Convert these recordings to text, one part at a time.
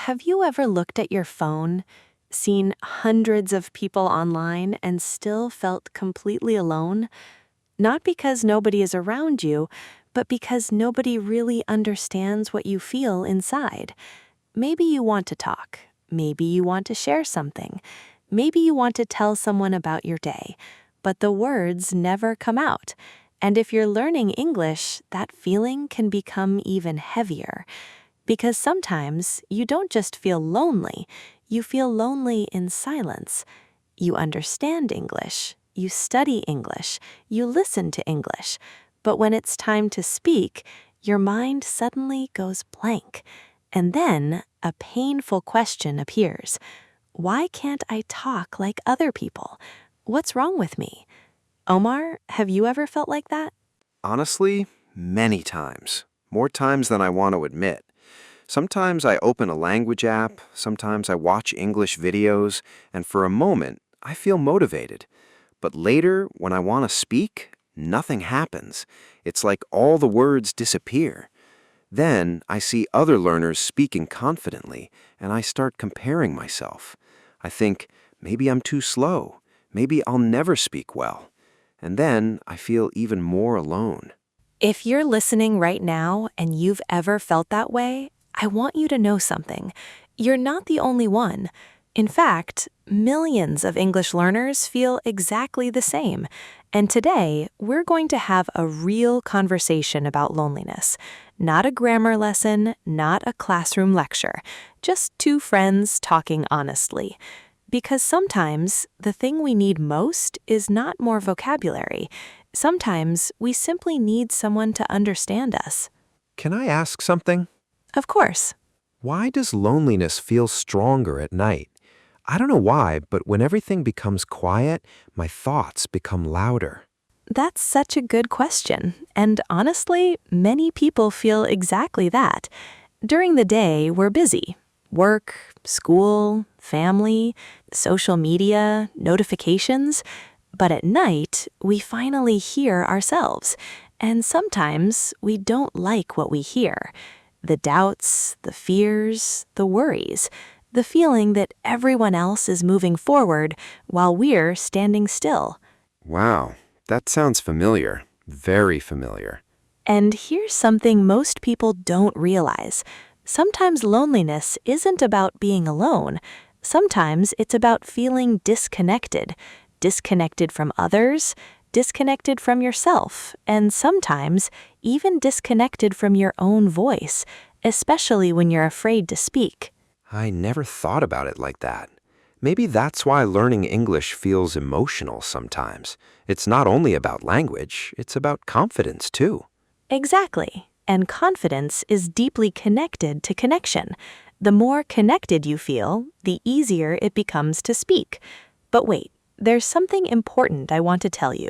Have you ever looked at your phone, seen hundreds of people online, and still felt completely alone? Not because nobody is around you, but because nobody really understands what you feel inside. Maybe you want to talk. Maybe you want to share something. Maybe you want to tell someone about your day, but the words never come out. And if you're learning English, that feeling can become even heavier. Because sometimes you don't just feel lonely, you feel lonely in silence. You understand English, you study English, you listen to English, but when it's time to speak, your mind suddenly goes blank. And then a painful question appears. Why can't I talk like other people? What's wrong with me? Omar, have you ever felt like that? Honestly, many times. More times than I want to admit. Sometimes I open a language app, sometimes I watch English videos, and for a moment, I feel motivated. But later, when I want to speak, nothing happens. It's like all the words disappear. Then I see other learners speaking confidently, and I start comparing myself. I think, maybe I'm too slow. Maybe I'll never speak well. And then I feel even more alone. If you're listening right now and you've ever felt that way, I want you to know something. You're not the only one. In fact, millions of English learners feel exactly the same. And today, we're going to have a real conversation about loneliness. Not a grammar lesson, not a classroom lecture. Just two friends talking honestly. Because sometimes the thing we need most is not more vocabulary. Sometimes we simply need someone to understand us. Can I ask something? Of course. Why does loneliness feel stronger at night? I don't know why, but when everything becomes quiet, my thoughts become louder. That's such a good question. And honestly, many people feel exactly that. During the day, we're busy. Work, school, family, social media, notifications. But at night, we finally hear ourselves. And sometimes we don't like what we hear. The doubts, the fears, the worries, the feeling that everyone else is moving forward while we're standing still. Wow, that sounds familiar. Very familiar. And here's something most people don't realize. Sometimes loneliness isn't about being alone. Sometimes it's about feeling disconnected. Disconnected from others, disconnected from yourself, and sometimes even disconnected from your own voice, especially when you're afraid to speak. I never thought about it like that. Maybe that's why learning English feels emotional sometimes. It's not only about language, it's about confidence too. Exactly. And confidence is deeply connected to connection. The more connected you feel, the easier it becomes to speak. But wait, there's something important I want to tell you.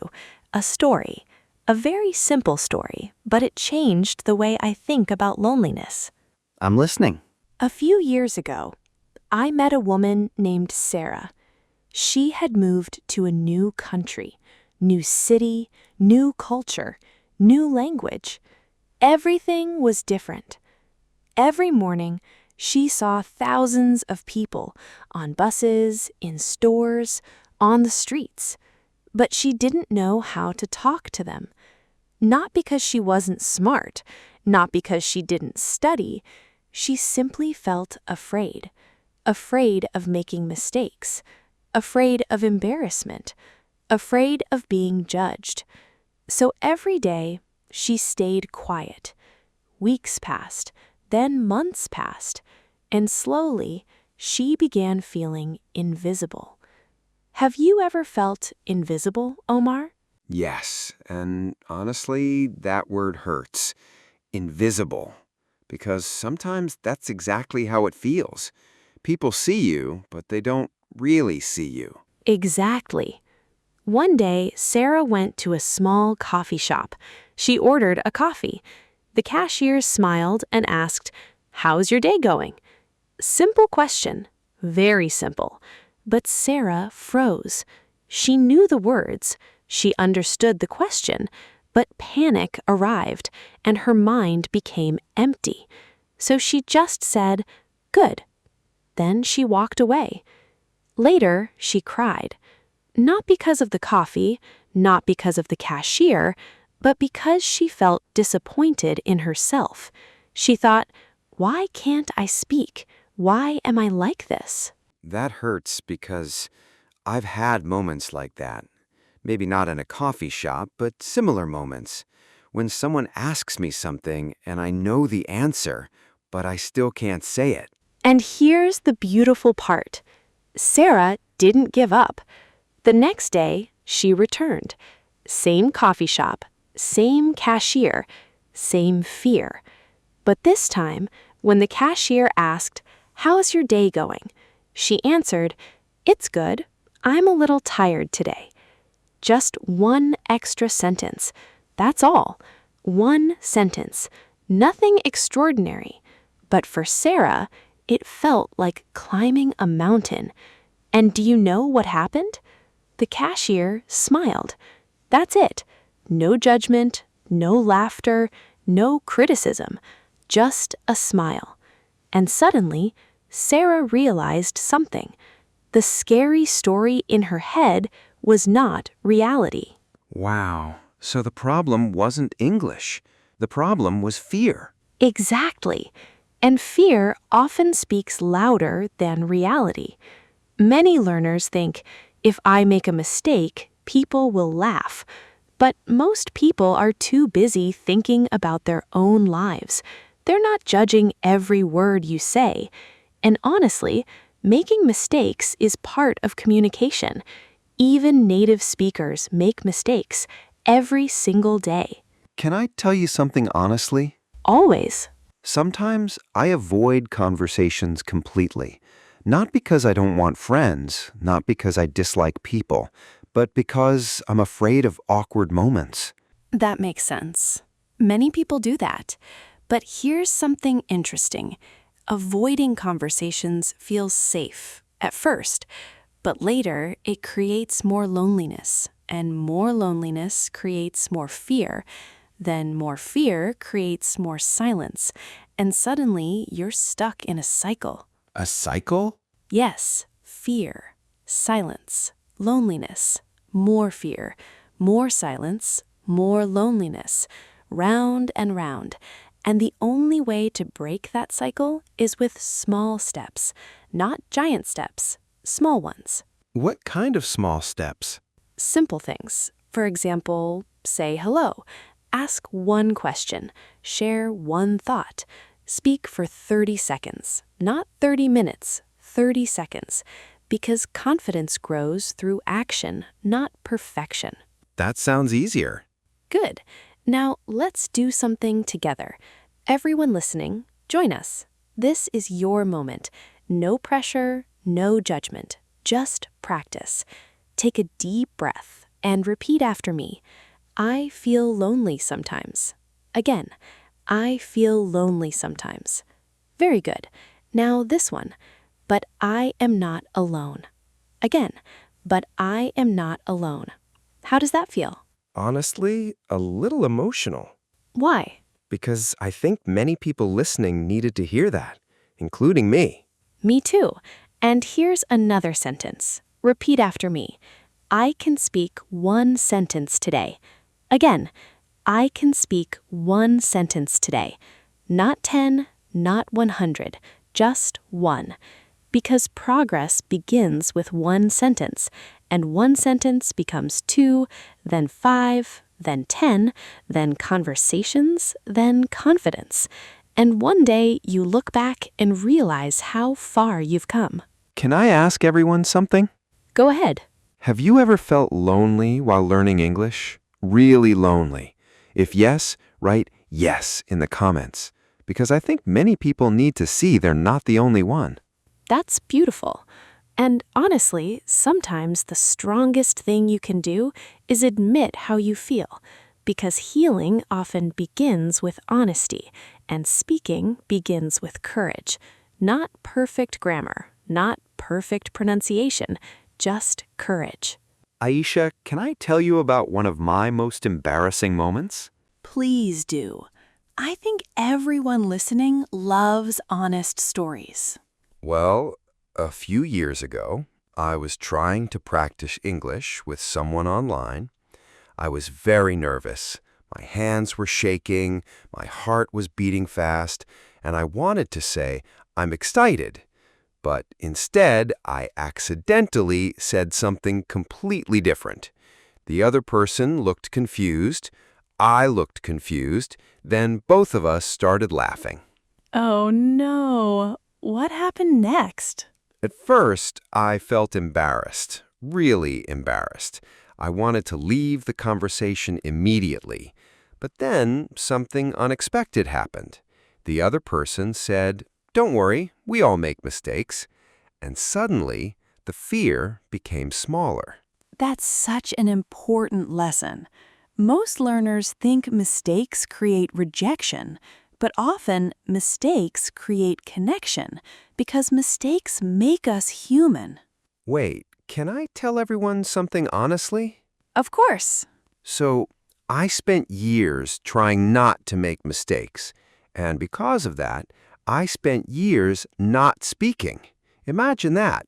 A story. A very simple story, but it changed the way I think about loneliness. I'm listening. A few years ago, I met a woman named Sarah. She had moved to a new country, new city, new culture, new language. Everything was different. Every morning, she saw thousands of people on buses, in stores, on the streets. But she didn't know how to talk to them. Not because she wasn't smart, not because she didn't study. She simply felt afraid. Afraid of making mistakes. Afraid of embarrassment. Afraid of being judged. So every day, she stayed quiet. Weeks passed, then months passed, and slowly, she began feeling invisible. Have you ever felt invisible, Omar? Yes, and honestly, that word hurts. Invisible. Because sometimes that's exactly how it feels. People see you, but they don't really see you. Exactly. One day, Sarah went to a small coffee shop. She ordered a coffee. The cashier smiled and asked, "How's your day going?" Simple question. Very simple. But Sarah froze. She knew the words. She understood the question. But panic arrived, and her mind became empty. So she just said, "Good," Then she walked away. Later, she cried. Not because of the coffee, not because of the cashier, but because she felt disappointed in herself. She thought, why can't I speak? Why am I like this? That hurts because I've had moments like that. Maybe not in a coffee shop, but similar moments. When someone asks me something and I know the answer, but I still can't say it. And here's the beautiful part. Sarah didn't give up. The next day, she returned. Same coffee shop, same cashier, same fear. But this time, when the cashier asked, "How's your day going?" she answered, "It's good. I'm a little tired today." Just one extra sentence. That's all. One sentence. Nothing extraordinary. But for Sarah, it felt like climbing a mountain. And do you know what happened? The cashier smiled. That's it. No judgment, no laughter, no criticism. Just a smile. And suddenly, Sarah realized something. The scary story in her head was not reality. Wow. So the problem wasn't English. The problem was fear. Exactly. And fear often speaks louder than reality. Many learners think, if I make a mistake, people will laugh. But most people are too busy thinking about their own lives. They're not judging every word you say. And honestly, making mistakes is part of communication. Even native speakers make mistakes every single day. Can I tell you something honestly? Always. Sometimes I avoid conversations completely. Not because I don't want friends, not because I dislike people, but because I'm afraid of awkward moments. That makes sense. Many people do that. But here's something interesting. Avoiding conversations feels safe at first, but later it creates more loneliness, and more loneliness creates more fear. Then more fear creates more silence, and suddenly you're stuck in a cycle. A cycle? Yes, fear, silence, loneliness, more fear, more silence, more loneliness, round and round. And the only way to break that cycle is with small steps, not giant steps, small ones. What kind of small steps? Simple things. For example, say hello, ask one question, share one thought, speak for 30 seconds, not 30 minutes, 30 seconds, because confidence grows through action, not perfection. That sounds easier. Good. Now let's do something together. Everyone listening, join us. This is your moment. No pressure, no judgment, just practice. Take a deep breath and repeat after me. I feel lonely sometimes. Again, I feel lonely sometimes. Very good. Now this one. But I am not alone. Again, but I am not alone. How does that feel? Honestly, a little emotional. Why? Because I think many people listening needed to hear that, including me. Me too. And here's another sentence. Repeat after me. I can speak one sentence today. Again, I can speak one sentence today. Not 10, not 100, just one. Because progress begins with one sentence, and one sentence becomes 2, then 5, then 10, then conversations, then confidence. And one day you look back and realize how far you've come. Can I ask everyone something? Go ahead. Have you ever felt lonely while learning English? Really lonely? If yes, write yes in the comments, because I think many people need to see they're not the only one. That's beautiful. And honestly, sometimes the strongest thing you can do is admit how you feel, because healing often begins with honesty, and speaking begins with courage. Not perfect grammar, not perfect pronunciation, just courage. Aisha, can I tell you about one of my most embarrassing moments? Please do. I think everyone listening loves honest stories. Well, A few years ago, I was trying to practice English with someone online. I was very nervous. My hands were shaking, my heart was beating fast, and I wanted to say, "I'm excited." But instead, I accidentally said something completely different. The other person looked confused. I looked confused. Then both of us started laughing. Oh no. What happened next? At first, I felt embarrassed, really embarrassed. I wanted to leave the conversation immediately. But then something unexpected happened. The other person said, "Don't worry, we all make mistakes." And suddenly, the fear became smaller. That's such an important lesson. Most learners think mistakes create rejection, but often mistakes create connection because mistakes make us human. Wait, can I tell everyone something honestly? Of course. So, I spent years trying not to make mistakes. And because of that, I spent years not speaking. Imagine that.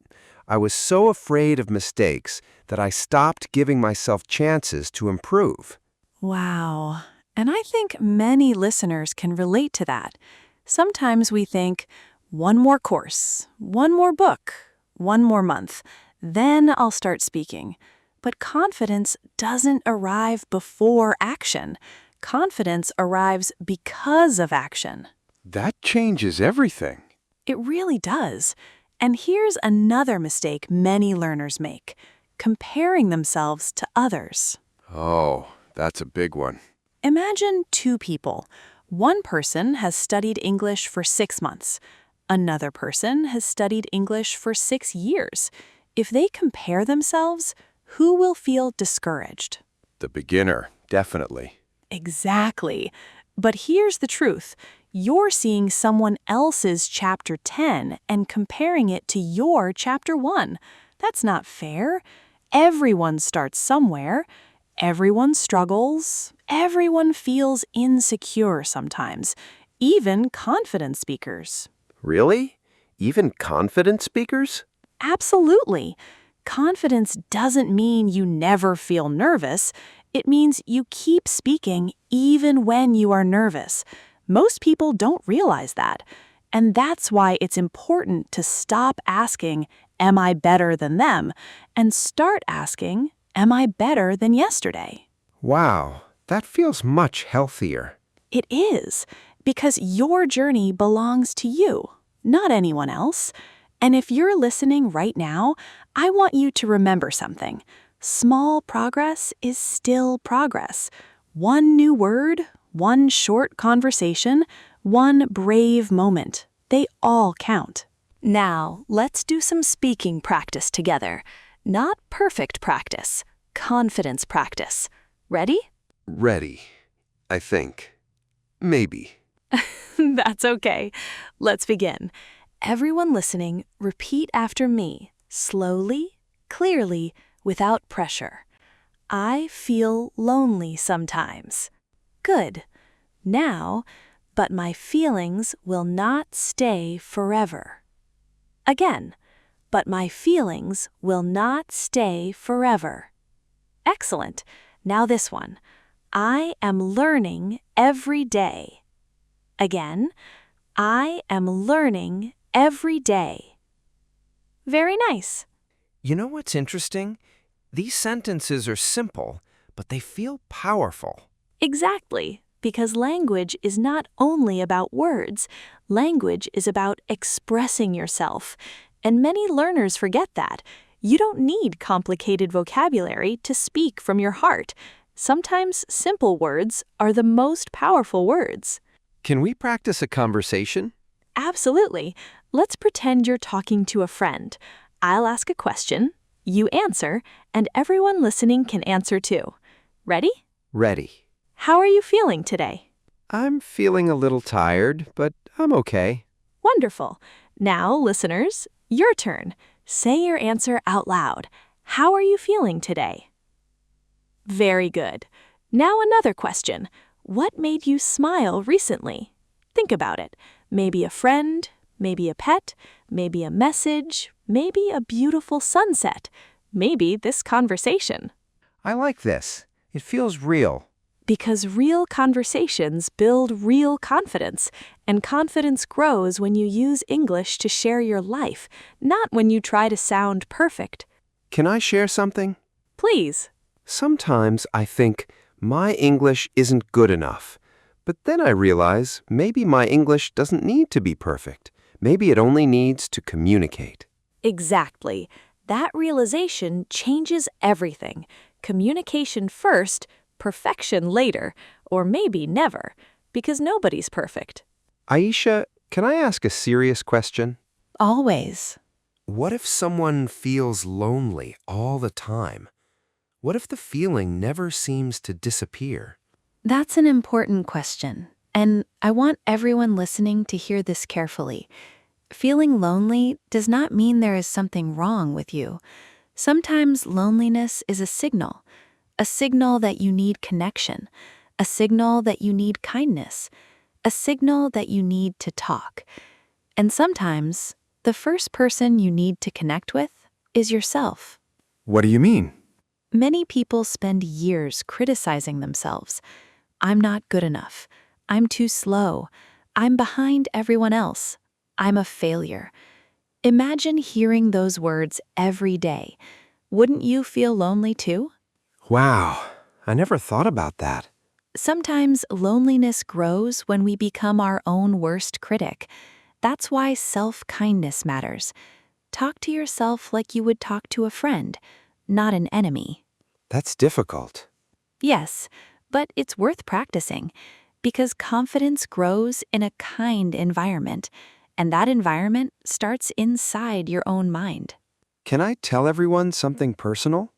I was so afraid of mistakes that I stopped giving myself chances to improve. Wow. And I think many listeners can relate to that. Sometimes we think, one more course, one more book, one more month, then I'll start speaking. But confidence doesn't arrive before action. Confidence arrives because of action. That changes everything. It really does. And here's another mistake many learners make: comparing themselves to others. Oh, that's a big one. Imagine two people. One person has studied English for 6 months. Another person has studied English for 6 years. If they compare themselves, who will feel discouraged? The beginner, definitely. Exactly. But here's the truth. You're seeing someone else's chapter 10 and comparing it to your chapter 1. That's not fair. Everyone starts somewhere. Everyone struggles. Everyone feels insecure sometimes, even confident speakers. Really? Even confident speakers? Absolutely. Confidence doesn't mean you never feel nervous. It means you keep speaking even when you are nervous. Most people don't realize that. And that's why it's important to stop asking, "Am I better than them?" and start asking, "Am I better than yesterday?" Wow, that feels much healthier. It is, because your journey belongs to you, not anyone else. And if you're listening right now, I want you to remember something. Small progress is still progress. One new word, one short conversation, one brave moment. They all count. Now, let's do some speaking practice together. Not perfect practice, confidence practice. Ready? Ready, I think. Maybe. That's okay. Let's begin. Everyone listening, repeat after me, slowly, clearly, without pressure. I feel lonely sometimes. Good. Now, but my feelings will not stay forever. Again, but my feelings will not stay forever. Excellent. Now this one. I am learning every day. Again, I am learning every day. Very nice. You know what's interesting? These sentences are simple, but they feel powerful. Exactly, because language is not only about words. Language is about expressing yourself. And many learners forget that. You don't need complicated vocabulary to speak from your heart. Sometimes simple words are the most powerful words. Can we practice a conversation? Absolutely. Let's pretend you're talking to a friend. I'll ask a question, you answer, and everyone listening can answer too. Ready? Ready. How are you feeling today? I'm feeling a little tired, but I'm okay. Wonderful. Now, listeners, your turn. Say your answer out loud. How are you feeling today? Very good. Now another question. What made you smile recently? Think about it. Maybe a friend, maybe a pet, maybe a message, maybe a beautiful sunset, maybe this conversation. I like this. It feels real. Because real conversations build real confidence, and confidence grows when you use English to share your life, not when you try to sound perfect. Can I share something? Please. Sometimes I think my English isn't good enough. But then I realize maybe my English doesn't need to be perfect. Maybe it only needs to communicate. Exactly. That realization changes everything. Communication first, perfection later, or maybe never, because nobody's perfect. Aisha, can I ask a serious question? Always. What if someone feels lonely all the time? What if the feeling never seems to disappear? That's an important question, and I want everyone listening to hear this carefully. Feeling lonely does not mean there is something wrong with you. Sometimes loneliness is a signal that you need connection, a signal that you need kindness, a signal that you need to talk. And sometimes the first person you need to connect with is yourself. What do you mean? Many people spend years criticizing themselves. I'm not good enough. I'm too slow. I'm behind everyone else. I'm a failure. Imagine hearing those words every day. Wouldn't you feel lonely too? Wow, I never thought about that. Sometimes loneliness grows when we become our own worst critic. That's why self-kindness matters. Talk to yourself like you would talk to a friend, not an enemy. That's difficult. Yes, but it's worth practicing because confidence grows in a kind environment, and that environment starts inside your own mind. Can I tell everyone something personal?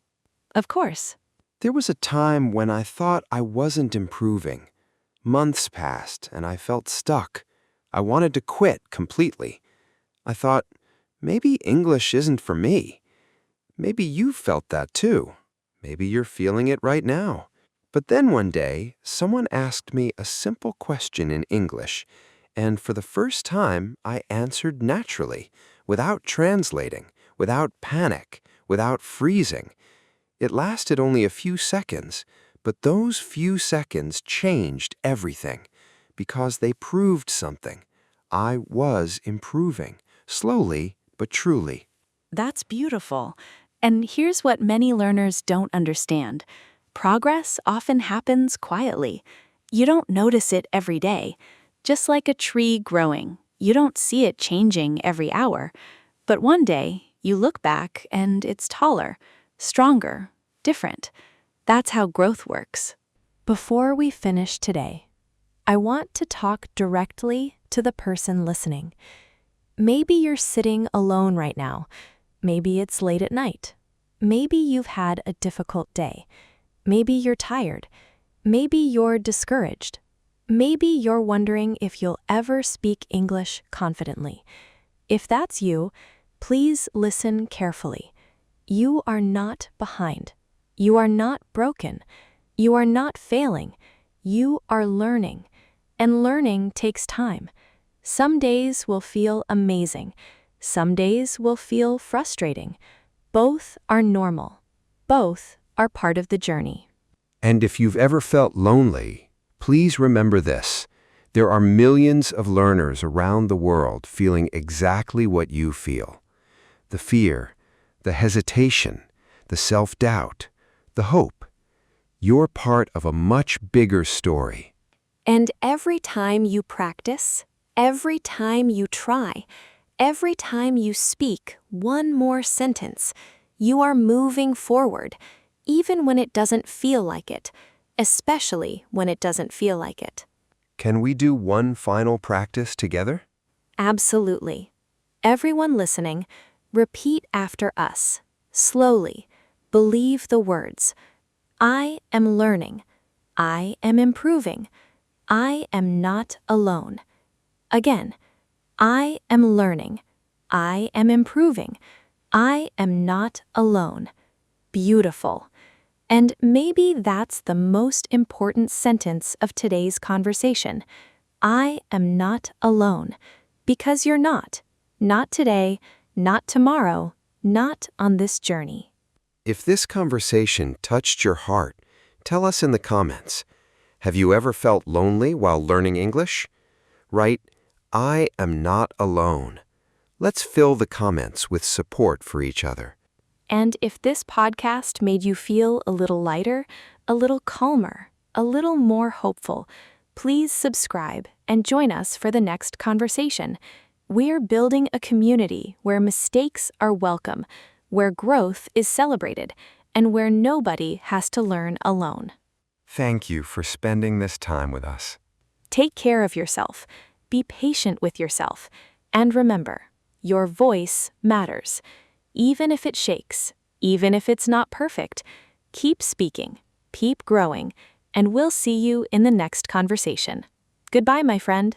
Of course. There was a time when I thought I wasn't improving. Months passed and I felt stuck. I wanted to quit completely. I thought, maybe English isn't for me. Maybe you felt that too. Maybe you're feeling it right now. But then one day, someone asked me a simple question in English, and for the first time, I answered naturally, without translating, without panic, without freezing. It lasted only a few seconds, but those few seconds changed everything, because they proved something. I was improving, slowly but truly. That's beautiful. And here's what many learners don't understand. Progress often happens quietly. You don't notice it every day. Just like a tree growing, you don't see it changing every hour. But one day, you look back and it's taller, stronger, different. That's how growth works. Before we finish today, I want to talk directly to the person listening. Maybe you're sitting alone right now. Maybe it's late at night. Maybe you've had a difficult day. Maybe you're tired. Maybe you're discouraged. Maybe you're wondering if you'll ever speak English confidently. If that's you, please listen carefully. You are not behind. You are not broken. You are not failing. You are learning. And learning takes time. Some days will feel amazing. Some days will feel frustrating. Both are normal. Both are part of the journey. And if you've ever felt lonely, please remember this. There are millions of learners around the world feeling exactly what you feel. The fear, the hesitation, the self-doubt, the hope. You're part of a much bigger story. And every time you practice, every time you try, every time you speak one more sentence, you are moving forward, even when it doesn't feel like it, especially when it doesn't feel like it. Can we do one final practice together? Absolutely. Everyone listening, repeat after us, slowly. Believe the words. I am learning. I am improving. I am not alone. Again, I am learning. I am improving. I am not alone. Beautiful. And maybe that's the most important sentence of today's conversation. I am not alone. Because you're not. Not today, not tomorrow, not on this journey. If this conversation touched your heart, tell us in the comments. Have you ever felt lonely while learning English? Write, "I am not alone." Let's fill the comments with support for each other. And if this podcast made you feel a little lighter, a little calmer, a little more hopeful, please subscribe and join us for the next conversation. We're building a community where mistakes are welcome, where growth is celebrated, and where nobody has to learn alone. Thank you for spending this time with us. Take care of yourself, be patient with yourself, and remember, your voice matters. Even if it shakes, even if it's not perfect, keep speaking, keep growing, and we'll see you in the next conversation. Goodbye, my friend.